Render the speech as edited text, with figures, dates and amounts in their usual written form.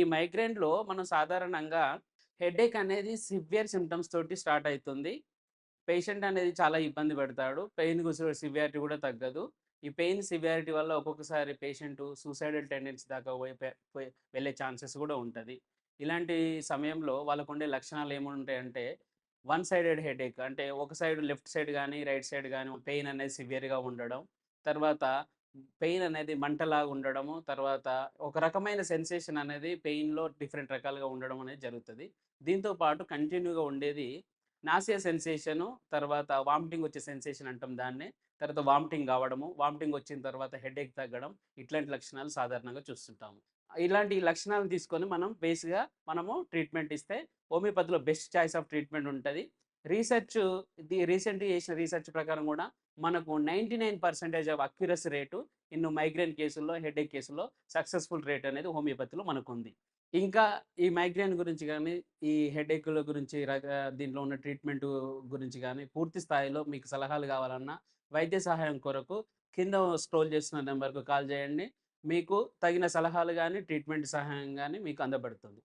ఈ మైగ్రేన్‌లో మనం సాధారణంగా హెడేక్ అనేది సివియర్ సింప్టమ్స్ తోటి స్టార్ట్ అయితుంది. పేషెంట్ అనేది చాలా ఇబ్బంది పడతాడు. పెయిన్ సివియారిటీ కూడా తగ్గదు. ఈ పెయిన్ సివియారిటీ వల్ల ఒక్కొక్కసారి పేషెంటు సూసైడల్ టెండెన్సీ దాకా వెళ్ళే ఛాన్సెస్ కూడా ఉంటది. ఇలాంటి సమయంలో వాళ్ళకుండే లక్షణాలు ఏముంటాయంటే, వన్ సైడెడ్ హెడేక్ అంటే ఒక సైడ్ లెఫ్ట్ సైడ్ గానీ, రైట్ సైడ్ గానీ పెయిన్ అనేది సివియర్‌గా ఉండడం. తర్వాత పెయిన్ అనేది మంటలాగా ఉండడము. తర్వాత ఒక రకమైన సెన్సేషన్ అనేది పెయిన్‌లో డిఫరెంట్ రకాలుగా ఉండడం అనేది జరుగుతది. దీంతో పాటు కంటిన్యూగా ఉండేది నాసియా సెన్సేషను, తర్వాత వామిటింగ్ వచ్చే సెన్సేషన్ అంటాం దాన్నే. తర్వాత వామిటింగ్ కావడము, వామిటింగ్ వచ్చిన తర్వాత హెడేక్ తగ్గడం, ఇట్లాంటి లక్షణాలు సాధారణంగా చూస్తుంటాము. ఇలాంటి లక్షణాలను తీసుకొని మనము ట్రీట్మెంట్ ఇస్తే హోమియోపతిలో బెస్ట్ చాయిస్ ఆఫ్ ట్రీట్మెంట్ ఉంటది. రీసెర్చ్ రీసెంట్‌గా చేసిన రీసెర్చ్ ప్రకారం గూడా మనకు 99% ఆఫ్ అక్యురసీ రేటు మైగ్రేన్ కేసుల్లో, హెడేక్ కేసుల్లో సక్సెస్‌ఫుల్ రేట్ అనేది హోమియోపతిలో మనకుంది. ఇంకా ఈ మైగ్రేన్ గురించి గానీ, ఈ హెడేకుల గురించి దీంట్లో ఉన్న ట్రీట్మెంటు గురించి గానీ, పూర్తి స్థాయిలో మీకు సలహాలు గావాలన్నా, వైద్య సహాయం కొరకు కింద స్క్రోల్ చేస్తున్న నంబర్‌కు కాల్ చేయండి. మీకు తగిన సలహాలు గానీ, ట్రీట్మెంట్ సహాయం గానీ మీకు అందబడుతుంది.